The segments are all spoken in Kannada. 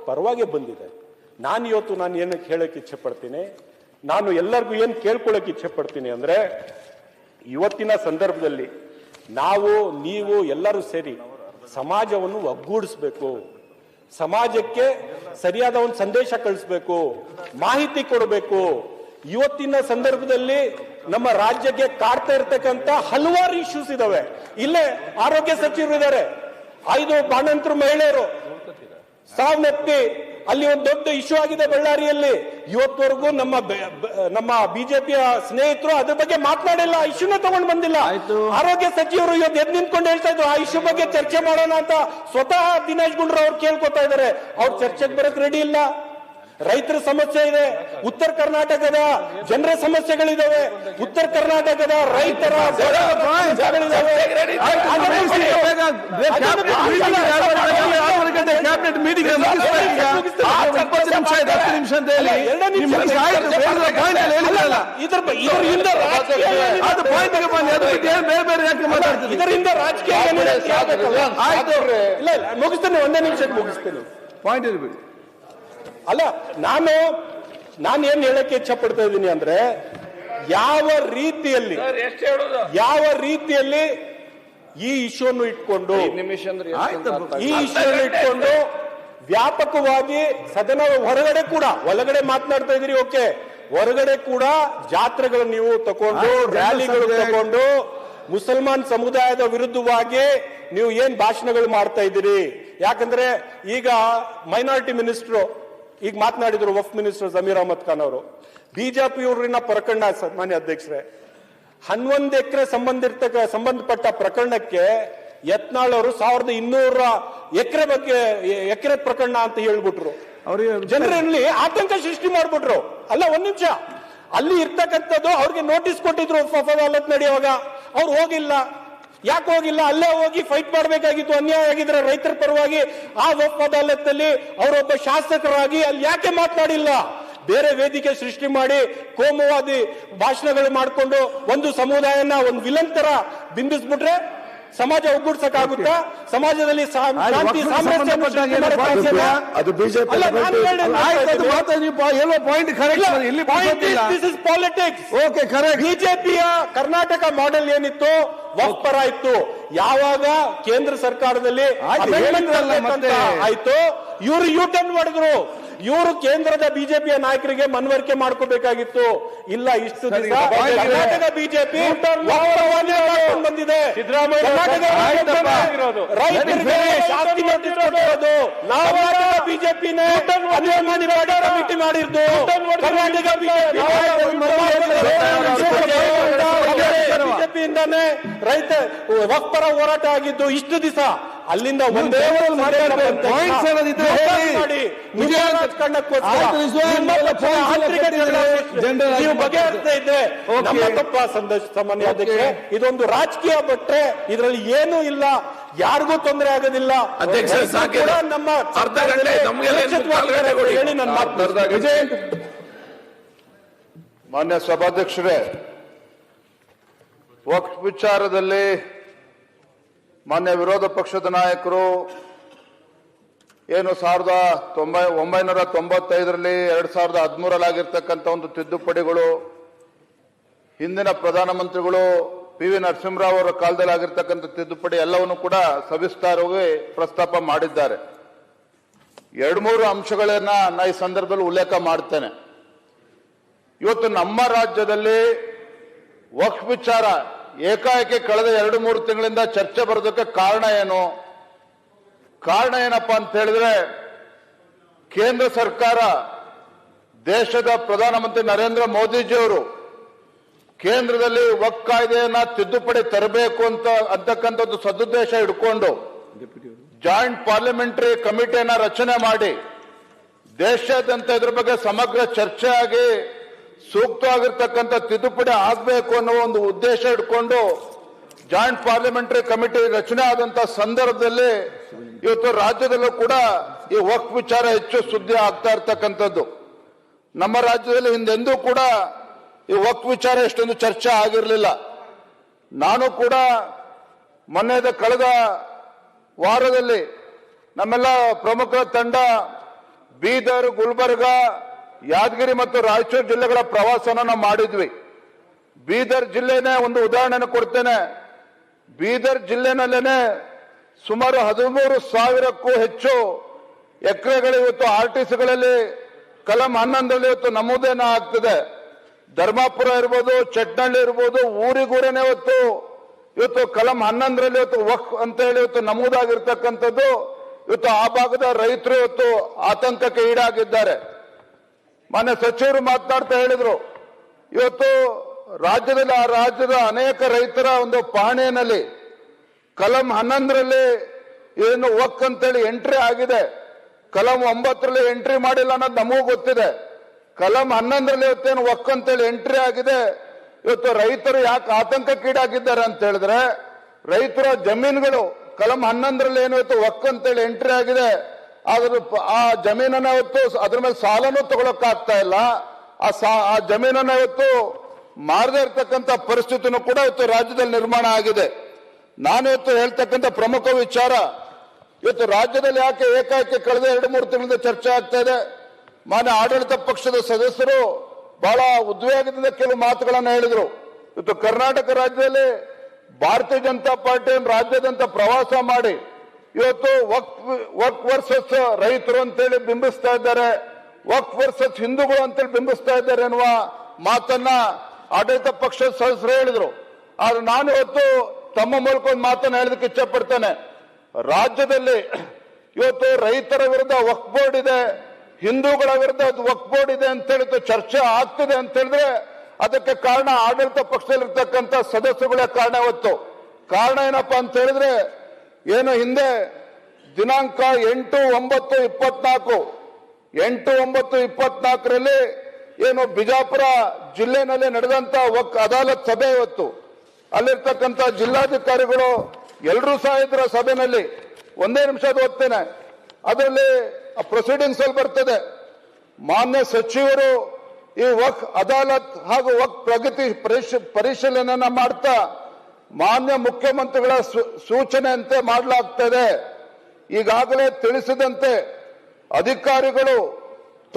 ಪರವಾಗಿ ಬಂದಿದೆ. ನಾನು ಇವತ್ತು ಏನಕ್ಕೆ ಹೇಳಕ್ಕೆ ಇಚ್ಛೆ ಪಡ್ತೀನಿ, ನಾನು ಎಲ್ಲರಿಗೂ ಏನು ಕೇಳ್ಕೊಳ್ಳೋಕೆ ಇಚ್ಛೆ ಪಡ್ತೀನಿ ಅಂದ್ರೆ, ಇವತ್ತಿನ ಸಂದರ್ಭದಲ್ಲಿ ನೀವು ಎಲ್ಲರೂ ಸೇರಿ ಸಮಾಜವನ್ನು ಒಗ್ಗೂಡಿಸ್ಬೇಕು, ಸಮಾಜಕ್ಕೆ ಸರಿಯಾದ ಒಂದು ಸಂದೇಶ ಕಳಿಸ್ಬೇಕು, ಮಾಹಿತಿ ಕೊಡಬೇಕು. ಇವತ್ತಿನ ಸಂದರ್ಭದಲ್ಲಿ ನಮ್ಮ ರಾಜ್ಯಕ್ಕೆ ಕಾಡ್ತಾ ಇರ್ತಕ್ಕಂಥ ಹಲವಾರು ಇಶ್ಯೂಸ್ ಇದಾವೆ. ಇಲ್ಲೇ ಆರೋಗ್ಯ ಸಚಿವರು ಇದ್ದಾರೆ, 5 ಬಾಣಂತರು ಮಹಿಳೆಯರು ಸಾವನ್ನಪ್ಪಿ ಅಲ್ಲಿ ಒಂದು ದೊಡ್ಡ ಇಶ್ಯೂ ಆಗಿದೆ ಬಳ್ಳಾರಿಯಲ್ಲಿ. ಇವತ್ತವರೆಗೂ ನಮ್ಮ ಬಿಜೆಪಿಯ ಸ್ನೇಹಿತರು ಅದ್ರ ಬಗ್ಗೆ ಮಾತನಾಡಿಲ್ಲ, ಇಶ್ಯೂನ ತಗೊಂಡು ಬಂದಿಲ್ಲ. ಆರೋಗ್ಯ ಸಚಿವರು ಇವತ್ತು ಎದ್ದು ನಿಂತ್ಕೊಂಡು ಹೇಳ್ತಾ ಇದ್ರು ಆ ಇಶ್ಯೂ ಬಗ್ಗೆ ಚರ್ಚೆ ಮಾಡೋಣ ಅಂತ. ಸ್ವತಃ ದಿನೇಶ್ ಗುಂಡೂರಾವ್ ಅವ್ರು ಕೇಳ್ಕೊತಾ ಇದ್ದಾರೆ, ಅವ್ರು ಚರ್ಚೆಗೆ ಬರಕ್ ರೆಡಿ ಇಲ್ಲ. ರೈತರ ಸಮಸ್ಯೆ ಇದೆ, ಉತ್ತರ ಕರ್ನಾಟಕದ ಜನರ ಸಮಸ್ಯೆಗಳಿದಾವೆ, ಉತ್ತರ ಕರ್ನಾಟಕದ ರೈತರ ಇದರಿಂದ ರಾಜಕೀಯ ಮುಗಿಸ್ತೇನೆ, ಒಂದೇ ನಿಮಿಷಕ್ಕೆ ಮುಗಿಸ್ತೇನೆ. ಪಾಯಿಂಟ್ ಇರಬೇಕು. ಅಲ್ಲ, ನಾನು ಏನ್ ಹೇಳಕ್ಕೆ ಇಚ್ಛೆ ಪಡ್ತಾ ಇದ್ದೀನಿ ಅಂದ್ರೆ, ಯಾವ ರೀತಿಯಲ್ಲಿ ಈ ಇಶ್ಯೂನ್ನು ಇಟ್ಕೊಂಡು ವ್ಯಾಪಕವಾಗಿ ಸದನ ಹೊರಗಡೆ ಕೂಡ, ಒಳಗಡೆ ಮಾತನಾಡ್ತಾ ಇದ್ರಿ ಓಕೆ, ಹೊರಗಡೆ ಕೂಡ ಜಾತ್ರೆಗಳು ನೀವು ತಗೊಂಡು, ರ್ಯಾಲಿಗಳು ತಗೊಂಡು, ಮುಸಲ್ಮಾನ್ ಸಮುದಾಯದ ವಿರುದ್ಧವಾಗಿ ನೀವು ಏನ್ ಭಾಷಣಗಳು ಮಾಡ್ತಾ ಇದ್ದೀರಿ. ಯಾಕಂದ್ರೆ ಈಗ ಮೈನಾರಿಟಿ ಮಿನಿಸ್ಟ್ರು ಈಗ ಮಾತನಾಡಿದ್ರು, ವಫ್ ಮಿನಿಸ್ಟರ್ ಜಮೀರ್ ಅಹಮದ್ ಖಾನ್ ಅವರು. ಬಿಜೆಪಿಯವರಿನ ಪ್ರಕರಣ ಮಾನ್ಯ ಅಧ್ಯಕ್ಷರೇ, 11 ಎಕರೆ ಸಂಬಂಧಪಟ್ಟ ಪ್ರಕರಣಕ್ಕೆ ಯತ್ನಾಳ್ ಅವರು 1200 ಎಕರೆ ಬಗ್ಗೆ ಎಕರೆ ಪ್ರಕರಣ ಅಂತ ಹೇಳ್ಬಿಟ್ರು. ಜನರಲ್ಲಿ ಆತಂಕ ಸೃಷ್ಟಿ ಮಾಡ್ಬಿಟ್ರು. ಅಲ್ಲ, ಒಂದ್ ನಿಮಿಷ, ಅಲ್ಲಿ ಇರ್ತಕ್ಕಂಥದ್ದು ಅವ್ರಿಗೆ ನೋಟಿಸ್ ಕೊಟ್ಟಿದ್ರು ವಫ್ ಅದಾಲತ್ ನಡೆಯುವಾಗ, ಅವ್ರು ಹೋಗಿಲ್ಲ. ಯಾಕೆ ಹೋಗಿಲ್ಲ? ಅಲ್ಲೇ ಹೋಗಿ ಫೈಟ್ ಮಾಡಬೇಕಾಗಿತ್ತು. ಅನ್ಯಾಯ ಆಗಿದ್ರೆ ರೈತರ ಪರವಾಗಿ ಆ ವಫ್ ಅದಾಲತ್ನಲ್ಲಿ ಅವರೊಬ್ಬ ಶಾಸಕರಾಗಿ ಅಲ್ಲಿ ಯಾಕೆ ಮಾತನಾಡಿಲ್ಲ? ಬೇರೆ ವೇದಿಕೆ ಸೃಷ್ಟಿ ಮಾಡಿ ಕೋಮುವಾದಿ ಭಾಷಣಗಳು ಮಾಡಿಕೊಂಡು ಒಂದು ಸಮುದಾಯನ ಒಂದು ವಿಲನ್ ತರ ಬಿಂಬಿಸ್ಬಿಟ್ರೆ ಸಮಾಜ ಒಗ್ಗೂಡ್ಸಕ್ಕಾಗುತ್ತಾ? ಸಮಾಜದಲ್ಲಿ ಶಾಂತಿ ಸಾಮರಸ್ಯ ಬಿಜೆಪಿಯ ಕರ್ನಾಟಕ ಮಾಡೆಲ್ ಏನಿತ್ತು, ವಫ್ ಪರ ಇತ್ತು. ಯಾವಾಗ ಕೇಂದ್ರ ಸರ್ಕಾರದಲ್ಲಿ ಆಯ್ತು, ಇವರು ಯೂಟರ್ನ್ ಮಾಡಿದ್ರು. ಇವರು ಕೇಂದ್ರದ ಬಿಜೆಪಿಯ ನಾಯಕರಿಗೆ ಮನವರಿಕೆ ಮಾಡ್ಕೋಬೇಕಾಗಿತ್ತು. ಇಲ್ಲ, ಇಷ್ಟು ದಿವಸ ಕರ್ನಾಟಕ ಬಿಜೆಪಿ ಬಂದಿದೆ. ರೈತರಿಗೆ ಶಾಸ್ತಿ ನೋಟಿಸ್ ಕೊಟ್ಟಿರೋದು ಬಿಜೆಪಿನೇ ಕಮಿಟಿ ಮಾಡಿದ್ದು. ಕರ್ನಾಟಕ ಬಿಜೆಪಿಯಿಂದಾನೇ ರೈತ ವಫ್ ಪರ ಹೋರಾಟ ಆಗಿದ್ದು. ಇಷ್ಟು ದಿವಸ ಅಲ್ಲಿಂದ ಒಂದೇ ನೀವು ಬಗೆಹರಿಸ್ತಾ ಇದ್ರೆ ತಪ್ಪ ಸಾಮಾನ್ಯ ಅಧ್ಯಕ್ಷ. ಇದೊಂದು ರಾಜಕೀಯ ಬಿಟ್ರೆ ಇದರಲ್ಲಿ ಏನೂ ಇಲ್ಲ, ಯಾರಿಗೂ ತೊಂದರೆ ಆಗೋದಿಲ್ಲ. ನಮ್ಮ ಹೇಳಿ ನನ್ನ ಮಾನ್ಯ ಸಭಾಧ್ಯಕ್ಷರೇ, ವಕ್ಫ್ ವಿಚಾರದಲ್ಲಿ ಮಾನ್ಯ ವಿರೋಧ ಪಕ್ಷದ ನಾಯಕರು ಏನು 1995ರಲ್ಲಿ 2013ರಲ್ಲಿ ಆಗಿರ್ತಕ್ಕಂಥ ಒಂದು ತಿದ್ದುಪಡಿಗಳು, ಹಿಂದಿನ ಪ್ರಧಾನಮಂತ್ರಿಗಳು ಪಿ ವಿ ನರಸಿಂಹರಾವ್ ಅವರ ಕಾಲದಲ್ಲಿ ಆಗಿರ್ತಕ್ಕಂಥ ತಿದ್ದುಪಡಿ ಎಲ್ಲವನ್ನು ಕೂಡ ಸವಿಸ್ತಾರವಾಗಿ ಪ್ರಸ್ತಾಪ ಮಾಡಿದ್ದಾರೆ. 2-3 ಅಂಶಗಳನ್ನ ನಾನು ಈ ಸಂದರ್ಭದಲ್ಲಿ ಉಲ್ಲೇಖ ಮಾಡ್ತೇನೆ. ಇವತ್ತು ನಮ್ಮ ರಾಜ್ಯದಲ್ಲಿ ವಕ್ಫ್ ವಿಚಾರ ಏಕಾಏಕಿ ಕಳೆದ 2-3 ತಿಂಗಳಿಂದ ಚರ್ಚೆ ಬರೋದಕ್ಕೆ ಕಾರಣ ಏನು? ಕಾರಣ ಏನಪ್ಪಾ ಅಂತ ಹೇಳಿದ್ರೆ, ಕೇಂದ್ರ ಸರ್ಕಾರ, ದೇಶದ ಪ್ರಧಾನಮಂತ್ರಿ ನರೇಂದ್ರ ಮೋದಿಜಿಯವರು ಕೇಂದ್ರದಲ್ಲಿ ವಕ್ಫ್ ಕಾಯ್ದೆಯನ್ನ ತಿದ್ದುಪಡಿ ತರಬೇಕು ಅಂತಕ್ಕಂಥದ್ದು ಸದುದ್ದೇಶ ಇಟ್ಕೊಂಡು ಜಾಯಿಂಟ್ ಪಾರ್ಲಿಮೆಂಟರಿ ಕಮಿಟಿಯನ್ನ ರಚನೆ ಮಾಡಿ ದೇಶಾದ್ಯಂತ ಇದ್ರ ಬಗ್ಗೆ ಸಮಗ್ರ ಚರ್ಚೆ ಆಗಿ ಸೂಕ್ತವಾಗಿರ್ತಕ್ಕಂಥ ತಿದ್ದುಪಡಿ ಆಗಬೇಕು ಅನ್ನೋ ಒಂದು ಉದ್ದೇಶ ಇಟ್ಕೊಂಡು ಜಾಯಿಂಟ್ ಪಾರ್ಲಿಮೆಂಟರಿ ಕಮಿಟಿ ರಚನೆ ಆದಂತ ಸಂದರ್ಭದಲ್ಲಿ ಇವತ್ತು ರಾಜ್ಯದಲ್ಲೂ ಕೂಡ ಈ ವಕ್ಫ್ ವಿಚಾರ ಹೆಚ್ಚು ಸುದ್ದಿ ಆಗ್ತಾ ಇರ್ತಕ್ಕಂಥದ್ದು. ನಮ್ಮ ರಾಜ್ಯದಲ್ಲಿ ಹಿಂದೆಂದೂ ಕೂಡ ಈ ವಕ್ಫ್ ವಿಚಾರ ಎಷ್ಟೊಂದು ಚರ್ಚೆ ಆಗಿರಲಿಲ್ಲ. ನಾನು ಕೂಡ ಕಳೆದ ವಾರದಲ್ಲಿ ನಮ್ಮೆಲ್ಲ ಪ್ರಮುಖರ ತಂಡ ಬೀದರ್, ಗುಲ್ಬರ್ಗ, ಯಾದಗಿರಿ ಮತ್ತು ರಾಯಚೂರು ಜಿಲ್ಲೆಗಳ ಪ್ರವಾಸನ ನಾವು ಮಾಡಿದ್ವಿ. ಬೀದರ್ ಜಿಲ್ಲೆನೇ ಒಂದು ಉದಾಹರಣೆ ಕೊಡ್ತೇನೆ. ಬೀದರ್ ಜಿಲ್ಲೆನಲ್ಲೇನೆ ಸುಮಾರು 13,000ಕ್ಕೂ ಹೆಚ್ಚು ಎಕರೆಗಳು ಇವತ್ತು RTCಗಳಲ್ಲಿ ಕಲಂ 11ರಲ್ಲಿ ಇವತ್ತು ನಮೂದೇನ ಆಗ್ತಿದೆ. ಧರ್ಮಾಪುರ ಇರ್ಬೋದು, ಚಟ್ನಳ್ಳಿ ಇರ್ಬೋದು, ಊರಿಗೂರೇನೆ ಇವತ್ತು ಕಲಂ 11ರಲ್ಲಿ ಇವತ್ತು ವಕ್ಫ್ ಅಂತ ಹೇಳಿ ಇವತ್ತು ನಮೂದಾಗಿರ್ತಕ್ಕಂಥದ್ದು. ಇವತ್ತು ಆ ಭಾಗದ ರೈತರು ಇವತ್ತು ಆತಂಕಕ್ಕೆ ಈಡಾಗಿದ್ದಾರೆ. ಮಾನ್ಯ ಸಚಿವರು ಮಾತನಾಡ್ತಾ ಹೇಳಿದ್ರು, ಇವತ್ತು ರಾಜ್ಯದ ಅನೇಕ ರೈತರ ಒಂದು ಪಹಣಿಯಲ್ಲಿ ಕಲಂ 11ರಲ್ಲಿ ಏನು ವಕ್ ಅಂತೇಳಿ ಎಂಟ್ರಿ ಆಗಿದೆ, ಕಲಂ 9ರಲ್ಲಿ ಎಂಟ್ರಿ ಮಾಡಿಲ್ಲ ಅನ್ನೋದು ನಮಗೂ ಗೊತ್ತಿದೆ. ಕಲಂ 11ರಲ್ಲಿ ಇವತ್ತೇನು ವಕ್ ಅಂತೇಳಿ ಎಂಟ್ರಿ ಆಗಿದೆ. ಇವತ್ತು ರೈತರು ಯಾಕೆ ಆತಂಕಕ್ಕೀಡಾಗಿದ್ದಾರೆ ಅಂತ ಹೇಳಿದ್ರೆ, ರೈತರ ಜಮೀನುಗಳು ಕಲಂ 11ರಲ್ಲಿ ಏನು ಇವತ್ತು ವಕ್ ಅಂತೇಳಿ ಎಂಟ್ರಿ ಆಗಿದೆ, ಆ ಜಮೀನನ್ನ ಇವತ್ತು ಅದ್ರ ಮೇಲೆ ಸಾಲನೂ ತಗೊಳಕ್ಕಾಗ್ತಾ ಇಲ್ಲ. ಆ ಜಮೀನನ್ನ ಇವತ್ತು ಮಾರದೇ ಇರ್ತಕ್ಕಂಥ ಪರಿಸ್ಥಿತಿನೂ ಕೂಡ ಇವತ್ತು ರಾಜ್ಯದಲ್ಲಿ ನಿರ್ಮಾಣ ಆಗಿದೆ. ನಾನು ಇವತ್ತು ಹೇಳ್ತಕ್ಕಂಥ ಪ್ರಮುಖ ವಿಚಾರ, ಇವತ್ತು ರಾಜ್ಯದಲ್ಲಿ ಯಾಕೆ ಏಕಾಏಕಿ ಕಳೆದ 2-3 ತಿಂಗಳಿಂದ ಚರ್ಚೆ ಆಗ್ತಾ ಇದೆ. ಮಾನ್ಯ ಆಡಳಿತ ಪಕ್ಷದ ಸದಸ್ಯರು ಬಹಳ ಉದ್ವೇಗದಿಂದ ಕೆಲವು ಮಾತುಗಳನ್ನು ಹೇಳಿದ್ರು. ಇವತ್ತು ಕರ್ನಾಟಕ ರಾಜ್ಯದಲ್ಲಿ ಭಾರತೀಯ ಜನತಾ ಪಾರ್ಟಿ ರಾಜ್ಯಾದ್ಯಂತ ಪ್ರವಾಸ ಮಾಡಿ ಇವತ್ತು ವಕ್ ವರ್ಸಸ್ ರೈತರು ಅಂತೇಳಿ ಬಿಂಬಿಸ್ತಾ ಇದ್ದಾರೆ, ವಕ್ ವರ್ಸಸ್ ಹಿಂದೂಗಳು ಅಂತೇಳಿ ಬಿಂಬಿಸ್ತಾ ಇದ್ದಾರೆ ಎನ್ನುವ ಮಾತನ್ನ ಆಡಳಿತ ಪಕ್ಷದ ಸದಸ್ಯರು ಹೇಳಿದ್ರು. ಆದ್ರೆ ನಾನು ಇವತ್ತು ತಮ್ಮ ಮೂಲಕ ಒಂದು ಮಾತನ್ನು ಹೇಳೋದಕ್ಕೆ ಇಚ್ಛೆ ಪಡ್ತೇನೆ. ರಾಜ್ಯದಲ್ಲಿ ಇವತ್ತು ರೈತರ ವಿರುದ್ಧ ವಕ್ಫ್ ಬೋರ್ಡ್ ಇದೆ, ಹಿಂದೂಗಳ ವಿರುದ್ಧ ವಕ್ಫ್ ಬೋರ್ಡ್ ಇದೆ ಅಂತ ಹೇಳಿದ್ದು ಚರ್ಚೆ ಆಗ್ತಿದೆ ಅಂತ ಹೇಳಿದ್ರೆ ಅದಕ್ಕೆ ಕಾರಣ ಆಡಳಿತ ಪಕ್ಷದಲ್ಲಿರ್ತಕ್ಕಂಥ ಸದಸ್ಯಗಳೇ ಕಾರಣ. ಇವತ್ತು ಕಾರಣ ಏನಪ್ಪಾ ಅಂತ ಹೇಳಿದ್ರೆ, ಏನು ಹಿಂದೆ ದಿನಾಂಕ 8/9/24 8/9/24ರಲ್ಲಿ ಏನು ಬಿಜಾಪುರ ಜಿಲ್ಲೆನಲ್ಲಿ ನಡೆದಂತ ವಕ್ ಅದಾಲತ್ ಸಭೆ, ಇವತ್ತು ಅಲ್ಲಿರ್ತಕ್ಕಂಥ ಜಿಲ್ಲಾಧಿಕಾರಿಗಳು ಎಲ್ಲರೂ ಸಹ ಇದ್ರ ಸಭೆಯಲ್ಲಿ. ಒಂದೇ ನಿಮಿಷ ಓದ್ತೇನೆ, ಅದರಲ್ಲಿ ಪ್ರೊಸೀಡಿಂಗ್ಸ್ ಅಲ್ಲಿ ಬರ್ತದೆ. ಮಾನ್ಯ ಸಚಿವರು ಈ ವಕ್ ಅದಾಲತ್ ಹಾಗೂ ವಕ್ ಪ್ರಗತಿ ಪರಿಶೀಲನೆಯನ್ನ ಮಾಡ್ತಾ ಮಾನ್ಯ ಮುಖ್ಯಮಂತ್ರಿಗಳ ಸೂಚನೆಯಂತೆ ಮಾಡಲಾಗ್ತದೆ. ಈಗಾಗಲೇ ತಿಳಿಸಿದಂತೆ ಅಧಿಕಾರಿಗಳು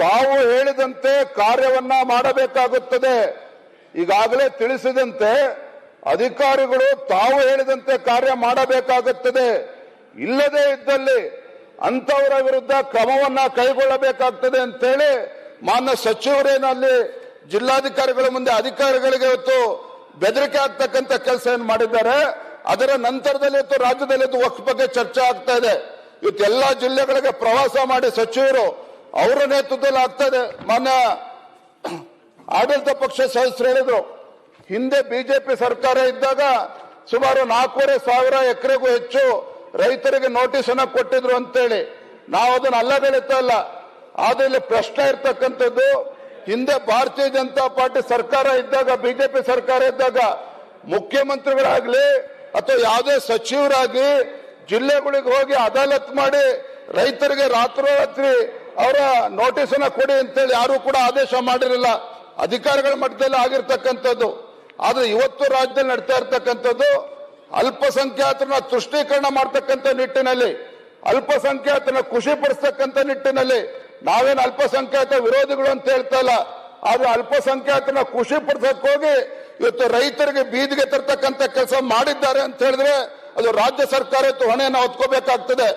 ತಾವು ಹೇಳಿದಂತೆ ಕಾರ್ಯವನ್ನ ಮಾಡಬೇಕಾಗುತ್ತದೆ. ಈಗಾಗಲೇ ತಿಳಿಸಿದಂತೆ ಅಧಿಕಾರಿಗಳು ತಾವು ಹೇಳಿದಂತೆ ಕಾರ್ಯ ಮಾಡಬೇಕಾಗುತ್ತದೆ. ಇಲ್ಲದೇ ಇದ್ದಲ್ಲಿ ಅಂತವರ ವಿರುದ್ಧ ಕ್ರಮವನ್ನ ಕೈಗೊಳ್ಳಬೇಕಾಗ್ತದೆ ಅಂತೇಳಿ ಮಾನ್ಯ ಸಚಿವರೇನಲ್ಲಿ ಜಿಲ್ಲಾಧಿಕಾರಿಗಳ ಮುಂದೆ ಅಧಿಕಾರಿಗಳಿಗೆ ಇವತ್ತು ಬೆದರಿಕೆ ಆಗ್ತಕ್ಕಂಥ ಕೆಲಸ ಏನು ಮಾಡಿದ್ದಾರೆ. ಅದರ ನಂತರದಲ್ಲಿ ಇವತ್ತು ರಾಜ್ಯದಲ್ಲಿ ವಕ್ಫ್ ಬಗ್ಗೆ ಚರ್ಚೆ ಆಗ್ತಾ ಇದೆ. ಇವತ್ತು ಎಲ್ಲಾ ಜಿಲ್ಲೆಗಳಿಗೆ ಪ್ರವಾಸ ಮಾಡಿ ಸಚಿವರು ಅವರ ನೇತೃತ್ವದಲ್ಲಿ ಆಗ್ತಾ ಇದೆ. ಮಾನ್ಯ ಆಡಳಿತ ಪಕ್ಷ ಸದಸ್ಯರು ಹೇಳಿದ್ರು, ಹಿಂದೆ ಬಿಜೆಪಿ ಸರ್ಕಾರ ಇದ್ದಾಗ ಸುಮಾರು 4,500 ಎಕರೆಗೂ ಹೆಚ್ಚು ರೈತರಿಗೆ ನೋಟಿಸ್ ಅನ್ನ ಕೊಟ್ಟಿದ್ರು ಅಂತೇಳಿ. ನಾವು ಅದನ್ನ ಅಲ್ಲಗಳೆತ್ತಾ ಇಲ್ಲ. ಆದ್ರೆ ಇಲ್ಲಿ ಪ್ರಶ್ನೆ ಇರ್ತಕ್ಕಂಥದ್ದು, ಹಿಂದೆ ಭಾರತೀಯ ಜನತಾ ಪಾರ್ಟಿ ಸರ್ಕಾರ ಇದ್ದಾಗ, ಬಿಜೆಪಿ ಸರ್ಕಾರ ಇದ್ದಾಗ ಮುಖ್ಯಮಂತ್ರಿಗಳಾಗ್ಲಿ ಅಥವಾ ಯಾವುದೇ ಸಚಿವರಾಗಿ ಜಿಲ್ಲೆಗಳಿಗೆ ಹೋಗಿ ಅದಾಲತ್ ಮಾಡಿ ರೈತರಿಗೆ ರಾತ್ರೋರಾತ್ರಿ ಅವರ ನೋಟಿಸ್ ಅನ್ನ ಕೊಡಿ ಅಂತೇಳಿ ಯಾರು ಕೂಡ ಆದೇಶ ಮಾಡಿರಲಿಲ್ಲ. ಅಧಿಕಾರಿಗಳ ಮಟ್ಟದಲ್ಲಿ ಆಗಿರ್ತಕ್ಕಂಥದ್ದು. ಆದ್ರೆ ಇವತ್ತು ರಾಜ್ಯದಲ್ಲಿ ನಡ್ತಾ ಇರ್ತಕ್ಕಂಥದ್ದು ಅಲ್ಪಸಂಖ್ಯಾತರನ್ನ ತುಷ್ಟೀಕರಣ ಮಾಡ್ತಕ್ಕಂಥ ನಿಟ್ಟಿನಲ್ಲಿ, ಅಲ್ಪಸಂಖ್ಯಾತರನ್ನ ಖುಷಿ ಪಡಿಸ್ತಕ್ಕಂಥ ನಿಟ್ಟಿನಲ್ಲಿ. ನಾವೇನು ಅಲ್ಪಸಂಖ್ಯಾತ ವಿರೋಧಿಗಳು ಅಂತ ಹೇಳ್ತಾ ಇಲ್ಲ, ಆದ್ರೆ ಅಲ್ಪಸಂಖ್ಯಾತರನ್ನ ಖುಷಿ ಪಡಿಸಕ್ ಹೋಗಿ ಇವತ್ತು ರೈತರಿಗೆ ಬೀದಿಗೆ ತರ್ತಕ್ಕಂಥ ಕೆಲಸ ಮಾಡಿದ್ದಾರೆ ಅಂತ ಹೇಳಿದ್ರೆ ಅದು ರಾಜ್ಯ ಸರ್ಕಾರ ಇವತ್ತು ಹೊಣೆಯನ್ನು ಹೊತ್ಕೋಬೇಕಾಗ್ತದೆ.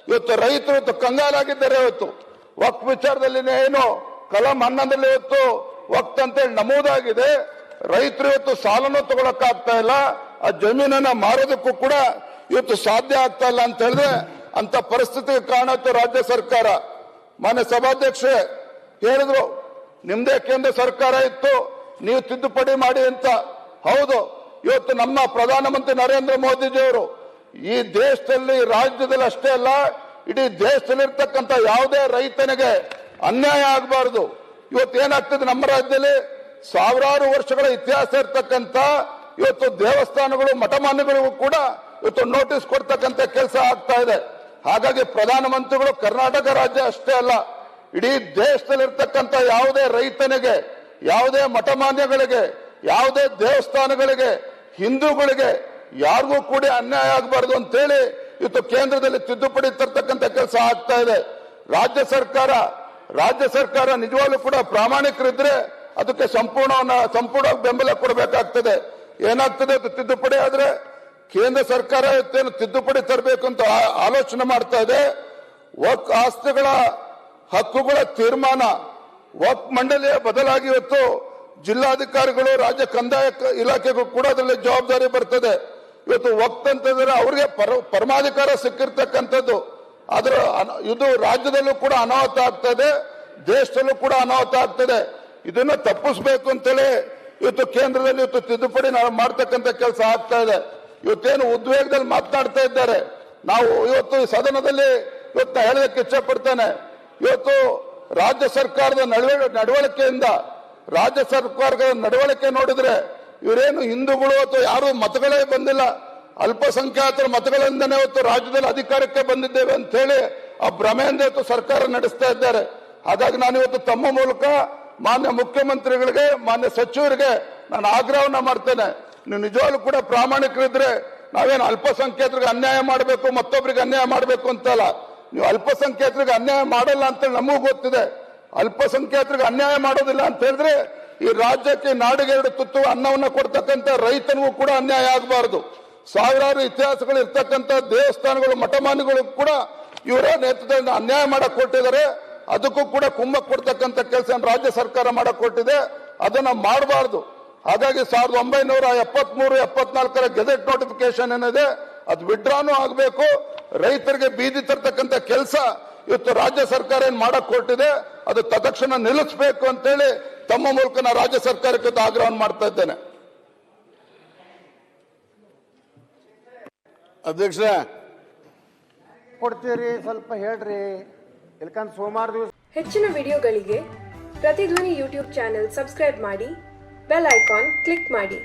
ಇವತ್ತು ರೈತರು ಇವತ್ತು ಕಂಗಾಲಾಗಿದ್ದಾರೆ. ಇವತ್ತು ವಕ್ಫ್ ವಿಚಾರದಲ್ಲಿ ಏನು ಕಲಂ 11ರಲ್ಲಿ ಇವತ್ತು ವಕ್ಫ್ ಅಂತೇಳಿ ನಮೂದಾಗಿದೆ. ರೈತರು ಇವತ್ತು ಸಾಲನ್ನು ತಗೊಳಕ್ಕಾಗ್ತಾ ಇಲ್ಲ, ಆ ಜಮೀನನ್ನ ಮಾರೋದಕ್ಕೂ ಕೂಡ ಇವತ್ತು ಸಾಧ್ಯ ಆಗ್ತಾ ಇಲ್ಲ ಅಂತ ಹೇಳಿದ್ರೆ ಅಂತ ಪರಿಸ್ಥಿತಿಗೆ ಕಾರಣ ರಾಜ್ಯ ಸರ್ಕಾರ. ಮಾನ್ಯ ಸಭಾಧ್ಯಕ್ಷರೇ ಹೇಳಿದ್ರು, ನಿಮ್ದೇ ಕೇಂದ್ರ ಸರ್ಕಾರ ಇತ್ತು, ನೀವು ತಿದ್ದುಪಡಿ ಮಾಡಿ ಅಂತ. ಹೌದು, ಇವತ್ತು ನಮ್ಮ ಪ್ರಧಾನಮಂತ್ರಿ ನರೇಂದ್ರ ಮೋದಿಜಿಯವರು ಈ ದೇಶದಲ್ಲಿ, ರಾಜ್ಯದಲ್ಲಿ ಅಷ್ಟೇ ಅಲ್ಲ, ಇಡೀ ದೇಶದಲ್ಲಿರ್ತಕ್ಕಂಥ ಯಾವುದೇ ರೈತನಿಗೆ ಅನ್ಯಾಯ ಆಗಬಾರದು. ಇವತ್ತು ಏನಾಗ್ತದೆ, ನಮ್ಮ ರಾಜ್ಯದಲ್ಲಿ ಸಾವಿರಾರು ವರ್ಷಗಳ ಇತಿಹಾಸ ಇರ್ತಕ್ಕಂಥ ಇವತ್ತು ದೇವಸ್ಥಾನಗಳು, ಮಠಮಾನ್ಯಗಳಿಗೂ ಕೂಡ ಇವತ್ತು ನೋಟಿಸ್ ಕೊಡ್ತಕ್ಕಂಥ ಕೆಲಸ ಆಗ್ತಾ ಇದೆ. ಹಾಗಾಗಿ ಪ್ರಧಾನಮಂತ್ರಿಗಳು ಕರ್ನಾಟಕ ರಾಜ್ಯ ಅಷ್ಟೇ ಅಲ್ಲ, ಇಡೀ ದೇಶದಲ್ಲಿರ್ತಕ್ಕಂಥ ಯಾವುದೇ ರೈತನಿಗೆ, ಯಾವುದೇ ಮಠಮಾನ್ಯಗಳಿಗೆ, ಯಾವುದೇ ದೇವಸ್ಥಾನಗಳಿಗೆ, ಹಿಂದೂಗಳಿಗೆ ಯಾರಿಗೂ ಕೂಡ ಅನ್ಯಾಯ ಆಗಬಾರ್ದು ಅಂತೇಳಿ ಇವತ್ತು ಕೇಂದ್ರದಲ್ಲಿ ತಿದ್ದುಪಡಿ ತರ್ತಕ್ಕಂಥ ಕೆಲಸ ಆಗ್ತಾ ಇದೆ. ರಾಜ್ಯ ಸರ್ಕಾರ ರಾಜ್ಯ ಸರ್ಕಾರ ನಿಜವಾಗ್ಲೂ ಕೂಡ ಪ್ರಾಮಾಣಿಕರಿದ್ರೆ ಅದಕ್ಕೆ ಸಂಪೂರ್ಣವಾಗಿ ಬೆಂಬಲ ಕೊಡಬೇಕಾಗ್ತದೆ. ಏನಾಗ್ತದೆ ಅದು ತಿದ್ದುಪಡಿ ಆದ್ರೆ ಕೇಂದ್ರ ಸರ್ಕಾರ ಇವತ್ತೇನು ತಿದ್ದುಪಡಿ ತರಬೇಕು ಅಂತ ಆಲೋಚನೆ ಮಾಡ್ತಾ ಇದೆ. ವಕ್ ಆಸ್ತಿಗಳ ಹಕ್ಕುಗಳ ತೀರ್ಮಾನ ವಕ್ ಮಂಡಳಿಯ ಬದಲಾಗಿ ಇವತ್ತು ಜಿಲ್ಲಾಧಿಕಾರಿಗಳು ರಾಜ್ಯ ಕಂದಾಯ ಇಲಾಖೆಗೂ ಕೂಡ ಅದರಲ್ಲಿ ಜವಾಬ್ದಾರಿ ಬರ್ತದೆ. ಇವತ್ತು ವಕ್ತ್ ಅಂತಂದ್ರೆ ಅವ್ರಿಗೆ ಪರಮಾಧಿಕಾರ ಸಿಕ್ಕಿರ್ತಕ್ಕಂಥದ್ದು. ಅದರ ಇದು ರಾಜ್ಯದಲ್ಲೂ ಕೂಡ ಅನಾಹುತ ಆಗ್ತದೆ, ದೇಶದಲ್ಲೂ ಕೂಡ ಅನಾಹುತ ಆಗ್ತದೆ. ಇದನ್ನ ತಪ್ಪಿಸ್ಬೇಕು ಅಂತೇಳಿ ಇವತ್ತು ಕೇಂದ್ರದಲ್ಲಿ ಇವತ್ತು ತಿದ್ದುಪಡಿ ಮಾಡ್ತಕ್ಕಂಥ ಕೆಲಸ ಆಗ್ತಾ ಇದೆ. ಇವತ್ತೇನು ಉದ್ವೇಗದಲ್ಲಿ ಮಾತನಾಡ್ತಾ ಇದ್ದಾರೆ. ನಾವು ಇವತ್ತು ಈ ಸದನದಲ್ಲಿ ಇವತ್ತು ಹೇಳೋದಕ್ಕೆ ಇಚ್ಛೆ ಪಡ್ತಾನೆ. ಇವತ್ತು ರಾಜ್ಯ ಸರ್ಕಾರದ ನಡವಳಿಕೆಯಿಂದ ರಾಜ್ಯ ಸರ್ಕಾರದ ನಡವಳಿಕೆ ನೋಡಿದ್ರೆ ಇವರೇನು ಹಿಂದೂಗಳು ಅಥವಾ ಯಾರು ಮತಗಳೇ ಬಂದಿಲ್ಲ, ಅಲ್ಪಸಂಖ್ಯಾತರ ಮತಗಳಿಂದನೇ ಇವತ್ತು ರಾಜ್ಯದಲ್ಲಿ ಅಧಿಕಾರಕ್ಕೆ ಬಂದಿದ್ದೇವೆ ಅಂತ ಹೇಳಿ ಆ ಭ್ರಮೆಯಿಂದ ಇವತ್ತು ಸರ್ಕಾರ ನಡೆಸ್ತಾ ಇದ್ದಾರೆ. ಹಾಗಾಗಿ ನಾನು ಇವತ್ತು ತಮ್ಮ ಮೂಲಕ ಮಾನ್ಯ ಮುಖ್ಯಮಂತ್ರಿಗಳಿಗೆ, ಮಾನ್ಯ ಸಚಿವರಿಗೆ ನಾನು ಆಗ್ರಹವನ್ನ ಮಾಡ್ತೇನೆ. ನೀವು ನಿಜವಾಗ್ಲೂ ಕೂಡ ಪ್ರಾಮಾಣಿಕರಿದ್ರೆ ನಾವೇನು ಅಲ್ಪಸಂಖ್ಯಾತರಿಗೆ ಅನ್ಯಾಯ ಮಾಡಬೇಕು, ಮತ್ತೊಬ್ಬರಿಗೆ ಅನ್ಯಾಯ ಮಾಡಬೇಕು ಅಂತಲ್ಲ. ನೀವು ಅಲ್ಪಸಂಖ್ಯಾತರಿಗೆ ಅನ್ಯಾಯ ಮಾಡಲ್ಲ ಅಂತ ನಮಗೂ ಗೊತ್ತಿದೆ. ಅಲ್ಪಸಂಖ್ಯಾತರಿಗೆ ಅನ್ಯಾಯ ಮಾಡೋದಿಲ್ಲ ಅಂತ ಹೇಳಿದ್ರೆ ಈ ರಾಜ್ಯಕ್ಕೆ ನಾಡಿಗೆ 2 ತುತ್ತು ಅನ್ನವನ್ನ ಕೊಡ್ತಕ್ಕಂಥ ರೈತನಿಗೂ ಕೂಡ ಅನ್ಯಾಯ ಆಗಬಾರದು. ಸಾವಿರಾರು ಇತಿಹಾಸಗಳು ಇರ್ತಕ್ಕಂಥ ದೇವಸ್ಥಾನಗಳು, ಮಠಮಾನ್ಯಗಳು ಕೂಡ ಇವರ ನೇತೃತ್ವದಿಂದ ಅನ್ಯಾಯ ಮಾಡಕ್ ಕೊಟ್ಟಿದ್ದಾರೆ. ಅದಕ್ಕೂ ಕೂಡ ಕುಮ್ಮಕ್ ಕೊಡ್ತಕ್ಕಂಥ ಕೆಲಸ ರಾಜ್ಯ ಸರ್ಕಾರ ಮಾಡಕ್ ಕೊಟ್ಟಿದೆ. ಅದನ್ನ ಮಾಡಬಾರ್ದು. ಹಾಗಾಗಿ 1973-74 ಗೆಜೆಟ್ ನೋಟಿಫಿಕೇಶನ್ ಏನಿದೆ ಅದು ವಿಡ್ರಾನು ಆಗಬೇಕು. ರೈತರಿಗೆ ಬೀದಿ ತರ್ತಕ್ಕಂಥ ಕೆಲಸ ಇವತ್ತು ರಾಜ್ಯ ಸರ್ಕಾರ ಏನ್ ಮಾಡಕ್ ಕೊಟ್ಟಿದೆ ಅದು ತತ್ಕ್ಷಣ ನಿಲ್ಲಿಸಬೇಕು ಅಂತೇಳಿ ತಮ್ಮ ಮೂಲಕ ನಾನು ರಾಜ್ಯ ಸರ್ಕಾರಕ್ಕೆ ಆಗ್ರಹವನ್ನು ಮಾಡ್ತಾ ಇದ್ದೇನೆ. ಅಧ್ಯಕ್ಷ ಕೊಡ್ತೀರಿ ಸ್ವಲ್ಪ ಹೇಳ್ರಿ, ಇಲ್ಕಂದ್ ಸೋಮವಾರ ದಿವಸ. ಹೆಚ್ಚಿನ ವಿಡಿಯೋಗಳಿಗೆ ಪ್ರತಿಧ್ವನಿ ಯೂಟ್ಯೂಬ್ ಚಾನೆಲ್ ಸಬ್ಸ್ಕ್ರೈಬ್ ಮಾಡಿ, ಬೆಲ್ ಐಕಾನ್ ಕ್ಲಿಕ್ ಮಾಡಿ.